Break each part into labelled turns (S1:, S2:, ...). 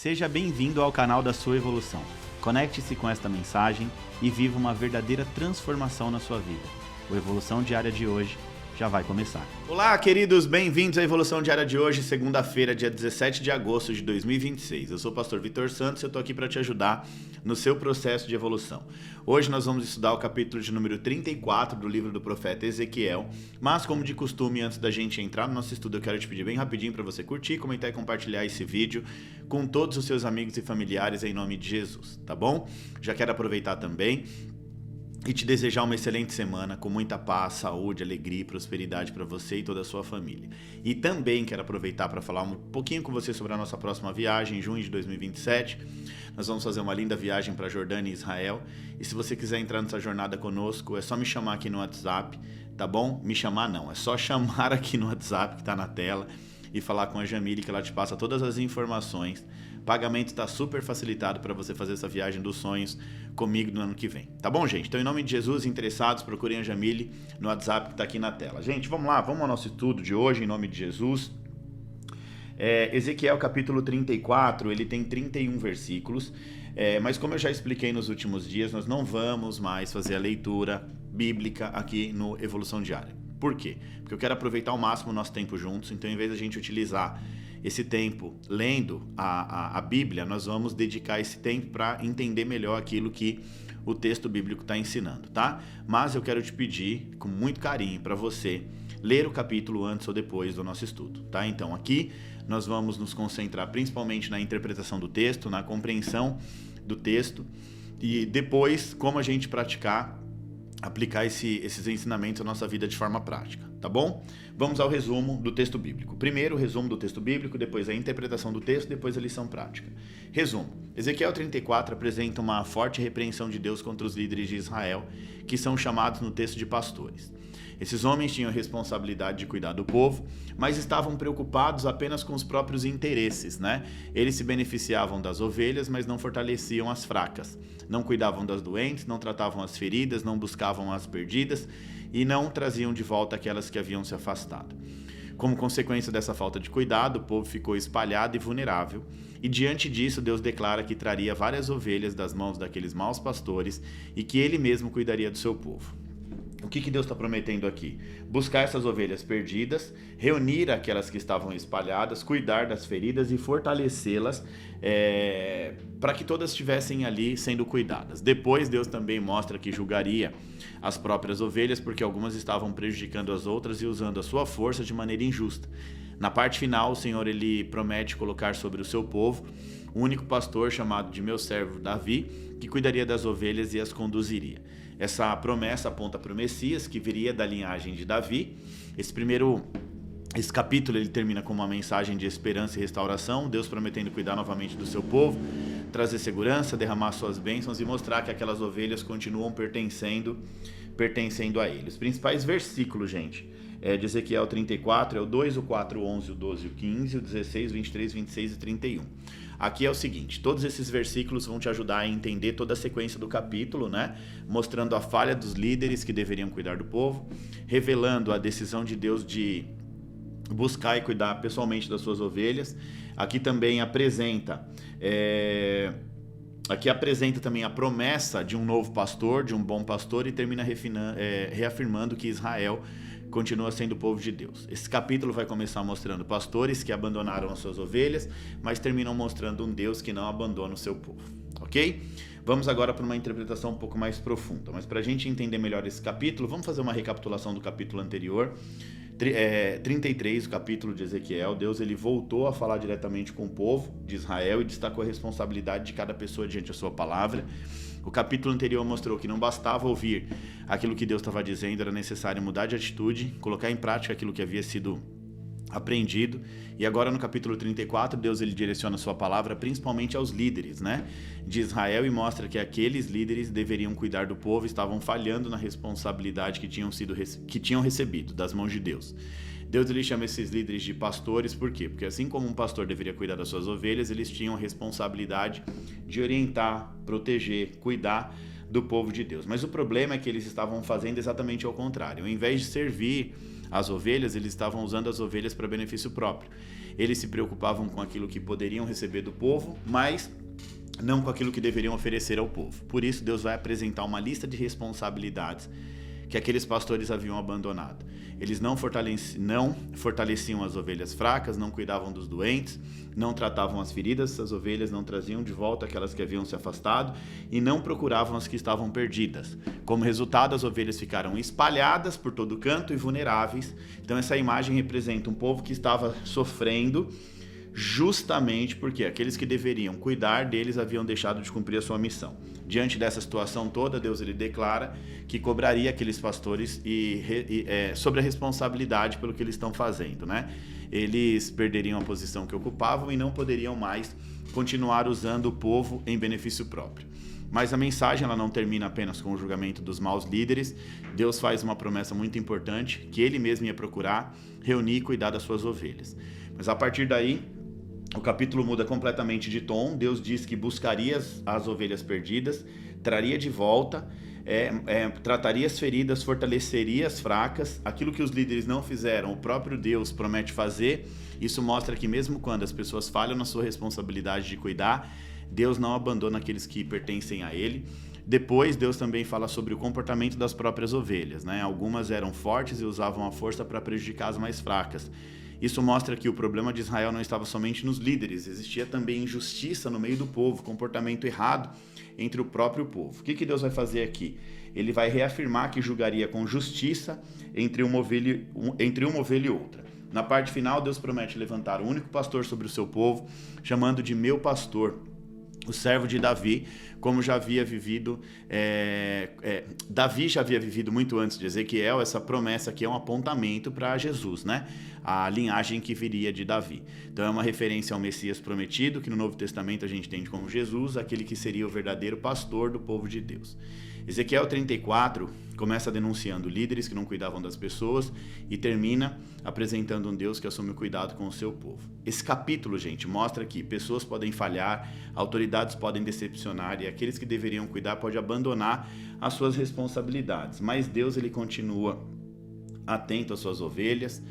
S1: Seja bem-vindo ao canal da sua evolução. Conecte-se com esta mensagem e viva uma verdadeira transformação na sua vida. O Evolução Diária de hoje já vai começar. Olá, queridos, bem-vindos à Evolução Diária de hoje, segunda-feira, dia 17 de agosto de 2026. Eu sou o pastor Vitor Santos e eu estou aqui para te ajudar no seu processo de evolução. Hoje nós vamos estudar o capítulo de número 34 do livro do profeta Ezequiel, mas como de costume, antes da gente entrar no nosso estudo, eu quero te pedir bem rapidinho para você curtir, comentar e compartilhar esse vídeo com todos os seus amigos e familiares em nome de Jesus, tá bom? Já quero aproveitar também e te desejar uma excelente semana, com muita paz, saúde, alegria e prosperidade para você e toda a sua família. E também quero aproveitar para falar um pouquinho com você sobre a nossa próxima viagem, em junho de 2027. Nós vamos fazer uma linda viagem para Jordânia e Israel. E se você quiser entrar nessa jornada conosco, é só me chamar aqui no WhatsApp, tá bom? Me chamar não, é só chamar aqui no WhatsApp que está na tela e falar com a Jamile que ela te passa todas as informações. O pagamento está super facilitado para você fazer essa viagem dos sonhos comigo no ano que vem. Tá bom, gente? Então, em nome de Jesus, interessados, procurem a Jamile no WhatsApp que está aqui na tela. Gente, vamos lá, vamos ao nosso estudo de hoje, em nome de Jesus. Ezequiel capítulo 34, ele tem 31 versículos, mas como eu já expliquei nos últimos dias, nós não vamos mais fazer a leitura bíblica aqui no Evolução Diária. Por quê? Porque eu quero aproveitar ao máximo o nosso tempo juntos, então em vez da gente utilizar esse tempo lendo a Bíblia, nós vamos dedicar esse tempo para entender melhor aquilo que o texto bíblico está ensinando, tá? Mas eu quero te pedir, com muito carinho, para você ler o capítulo antes ou depois do nosso estudo, tá? Então aqui nós vamos nos concentrar principalmente na interpretação do texto, na compreensão do texto e depois como a gente aplicar esses ensinamentos à nossa vida de forma prática, tá bom? Vamos ao resumo do texto bíblico. Primeiro o resumo do texto bíblico, depois a interpretação do texto, depois a lição prática. Resumo. Ezequiel 34 apresenta uma forte repreensão de Deus contra os líderes de Israel, que são chamados no texto de pastores. Esses homens tinham a responsabilidade de cuidar do povo, mas estavam preocupados apenas com os próprios interesses, né? Eles se beneficiavam das ovelhas, mas não fortaleciam as fracas. Não cuidavam das doentes, não tratavam as feridas, não buscavam as perdidas e não traziam de volta aquelas que haviam se afastado. Como consequência dessa falta de cuidado, o povo ficou espalhado e vulnerável, e diante disso Deus declara que traria várias ovelhas das mãos daqueles maus pastores e que ele mesmo cuidaria do seu povo. O que Deus está prometendo aqui? Buscar essas ovelhas perdidas, reunir aquelas que estavam espalhadas, cuidar das feridas e fortalecê-las para que todas estivessem ali sendo cuidadas. Depois Deus também mostra que julgaria as próprias ovelhas porque algumas estavam prejudicando as outras e usando a sua força de maneira injusta. Na parte final, o Senhor ele promete colocar sobre o seu povo um único pastor chamado de meu servo Davi, que cuidaria das ovelhas e as conduziria. Essa promessa aponta para o Messias, que viria da linhagem de Davi. Esse capítulo ele termina com uma mensagem de esperança e restauração, Deus prometendo cuidar novamente do seu povo, trazer segurança, derramar suas bênçãos e mostrar que aquelas ovelhas continuam pertencendo a ele. Os principais versículos, gente, de Ezequiel 34 é o 2, o 4, o 11, o 12, o 15, o 16, 23, 26 e 31. Aqui é o seguinte, todos esses versículos vão te ajudar a entender toda a sequência do capítulo, né? Mostrando a falha dos líderes que deveriam cuidar do povo, revelando a decisão de Deus de buscar e cuidar pessoalmente das suas ovelhas. Aqui também apresenta também a promessa de um novo pastor, de um bom pastor, e termina reafirmando que Israel continua sendo o povo de Deus. Esse capítulo vai começar mostrando pastores que abandonaram as suas ovelhas, mas terminam mostrando um Deus que não abandona o seu povo, ok? Vamos agora para uma interpretação um pouco mais profunda, mas para a gente entender melhor esse capítulo, vamos fazer uma recapitulação do capítulo anterior. 33, o capítulo de Ezequiel, Deus ele voltou a falar diretamente com o povo de Israel e destacou a responsabilidade de cada pessoa diante da sua palavra. O capítulo anterior mostrou que não bastava ouvir aquilo que Deus estava dizendo, era necessário mudar de atitude, colocar em prática aquilo que havia sido aprendido. E agora no capítulo 34, Deus ele direciona a sua palavra principalmente aos líderes, né, de Israel, e mostra que aqueles líderes deveriam cuidar do povo, estavam falhando na responsabilidade que tinham recebido das mãos de Deus. Deus ele chama esses líderes de pastores, por quê? Porque assim como um pastor deveria cuidar das suas ovelhas, eles tinham a responsabilidade de orientar, proteger, cuidar do povo de Deus. Mas o problema é que eles estavam fazendo exatamente ao contrário. Ao invés de servir as ovelhas, eles estavam usando as ovelhas para benefício próprio. eles se preocupavam com aquilo que poderiam receber do povo, mas não com aquilo que deveriam oferecer ao povo. Por isso, Deus vai apresentar uma lista de responsabilidades que aqueles pastores haviam abandonado. Eles não fortaleciam as ovelhas fracas, não cuidavam dos doentes, não tratavam as feridas dessas ovelhas, não traziam de volta aquelas que haviam se afastado e não procuravam as que estavam perdidas. Como resultado, as ovelhas ficaram espalhadas por todo canto e vulneráveis. Então essa imagem representa um povo que estava sofrendo justamente porque aqueles que deveriam cuidar deles haviam deixado de cumprir a sua missão. Diante dessa situação toda, Deus ele declara que cobraria aqueles pastores sobre a responsabilidade pelo que eles estão fazendo, né? Eles perderiam a posição que ocupavam e não poderiam mais continuar usando o povo em benefício próprio. Mas a mensagem ela não termina apenas com o julgamento dos maus líderes. Deus faz uma promessa muito importante, que ele mesmo ia procurar, reunir e cuidar das suas ovelhas. Mas a partir daí, o capítulo muda completamente de tom. Deus diz que buscaria as ovelhas perdidas, traria de volta, trataria as feridas, fortaleceria as fracas. Aquilo que os líderes não fizeram, o próprio Deus promete fazer. Isso mostra que mesmo quando as pessoas falham na sua responsabilidade de cuidar, Deus não abandona aqueles que pertencem a Ele. Depois, Deus também fala sobre o comportamento das próprias ovelhas, né? Algumas eram fortes e usavam a força para prejudicar as mais fracas. Isso mostra que o problema de Israel não estava somente nos líderes, existia também injustiça no meio do povo, comportamento errado entre o próprio povo. O que Deus vai fazer aqui? Ele vai reafirmar que julgaria com justiça entre uma ovelha e outra. Na parte final, Deus promete levantar o único pastor sobre o seu povo, chamando de meu pastor, o servo de Davi, como já havia vivido, Davi já havia vivido muito antes de Ezequiel. Essa promessa aqui é um apontamento para Jesus, né? A linhagem que viria de Davi. Então é uma referência ao Messias prometido, que no Novo Testamento a gente entende como Jesus, aquele que seria o verdadeiro pastor do povo de Deus. Ezequiel 34 começa denunciando líderes que não cuidavam das pessoas e termina apresentando um Deus que assume o cuidado com o seu povo. Esse capítulo, gente, mostra que pessoas podem falhar, autoridades podem decepcionar e aqueles que deveriam cuidar podem abandonar as suas responsabilidades. Mas Deus ele continua atento às suas ovelhas.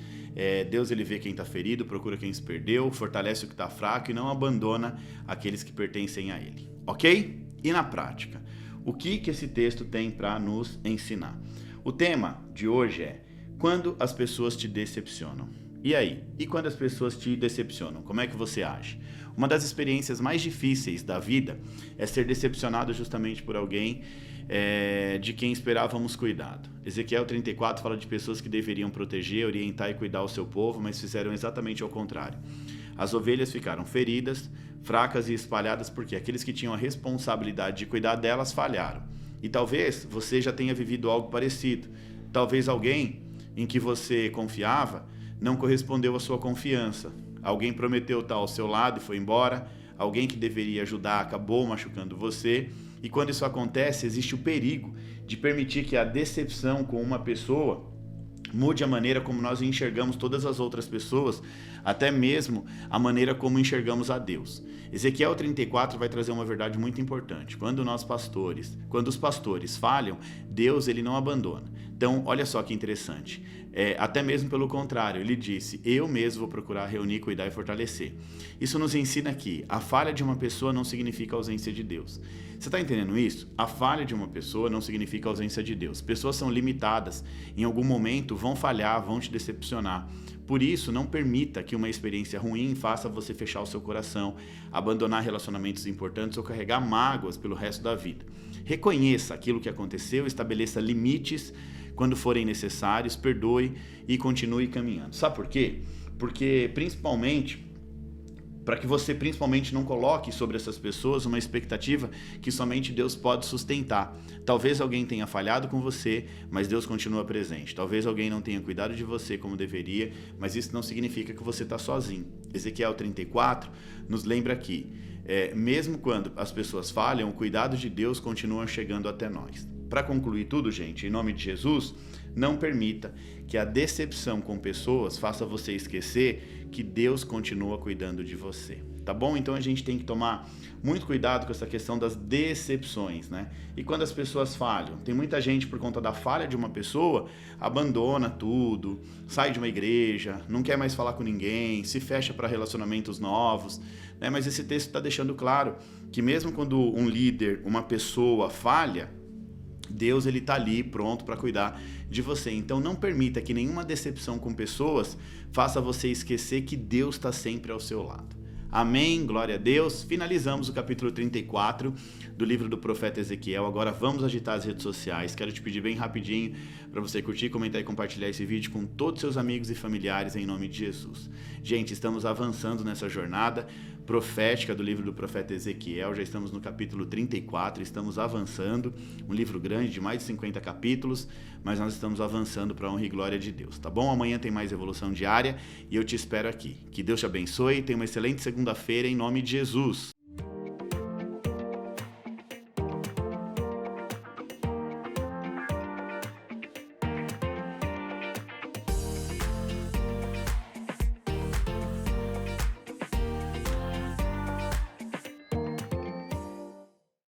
S1: Deus ele vê quem está ferido, procura quem se perdeu, fortalece o que está fraco e não abandona aqueles que pertencem a Ele. Ok? E na prática, o que esse texto tem para nos ensinar? O tema de hoje é: quando as pessoas te decepcionam. E aí? E quando as pessoas te decepcionam, como é que você age? Uma das experiências mais difíceis da vida é ser decepcionado justamente por alguém de quem esperávamos cuidado. Ezequiel 34 fala de pessoas que deveriam proteger, orientar e cuidar o seu povo, mas fizeram exatamente ao contrário. As ovelhas ficaram feridas, fracas e espalhadas porque aqueles que tinham a responsabilidade de cuidar delas falharam. E talvez você já tenha vivido algo parecido. Talvez alguém em que você confiava não correspondeu à sua confiança. Alguém prometeu estar ao seu lado e foi embora. Alguém que deveria ajudar acabou machucando você. E quando isso acontece, existe o perigo de permitir que a decepção com uma pessoa mude a maneira como nós enxergamos todas as outras pessoas, até mesmo a maneira como enxergamos a Deus. Ezequiel 34 vai trazer uma verdade muito importante. Quando os pastores falham, Deus ele não abandona. Então, olha só que interessante. Até mesmo pelo contrário, ele disse: eu mesmo vou procurar reunir, cuidar e fortalecer. Isso nos ensina que a falha de uma pessoa não significa a ausência de Deus. Você está entendendo isso? A falha de uma pessoa não significa a ausência de Deus. Pessoas são limitadas, em algum momento vão falhar, vão te decepcionar. Por isso, não permita que uma experiência ruim faça você fechar o seu coração, abandonar relacionamentos importantes ou carregar mágoas pelo resto da vida. Reconheça aquilo que aconteceu, estabeleça limites quando forem necessários, perdoe e continue caminhando. Sabe por quê? Porque para que você principalmente não coloque sobre essas pessoas uma expectativa que somente Deus pode sustentar. Talvez alguém tenha falhado com você, mas Deus continua presente. Talvez alguém não tenha cuidado de você como deveria, mas isso não significa que você está sozinho. Ezequiel 34 nos lembra que, mesmo quando as pessoas falham, o cuidado de Deus continua chegando até nós. Para concluir tudo, gente, em nome de Jesus, não permita que a decepção com pessoas faça você esquecer que Deus continua cuidando de você. tá bom? Então a gente tem que tomar muito cuidado com essa questão das decepções, né? E quando as pessoas falham, tem muita gente por conta da falha de uma pessoa, abandona tudo, sai de uma igreja, não quer mais falar com ninguém, se fecha para relacionamentos novos, né? Mas esse texto está deixando claro que mesmo quando um líder, uma pessoa falha, Deus ele tá ali pronto para cuidar de você. Então não permita que nenhuma decepção com pessoas faça você esquecer que Deus está sempre ao seu lado. Amém, glória a Deus. Finalizamos o capítulo 34 do livro do profeta Ezequiel. Agora vamos agitar as redes sociais. Quero te pedir bem rapidinho para você curtir, comentar e compartilhar esse vídeo com todos os seus amigos e familiares em nome de Jesus. Gente, estamos avançando nessa jornada profética do livro do profeta Ezequiel. Já estamos no capítulo 34, estamos avançando. Um livro grande de mais de 50 capítulos, mas nós estamos avançando para a honra e glória de Deus, tá bom? Amanhã tem mais Evolução Diária e eu te espero aqui. Que Deus te abençoe e tenha uma excelente segunda-feira em nome de Jesus.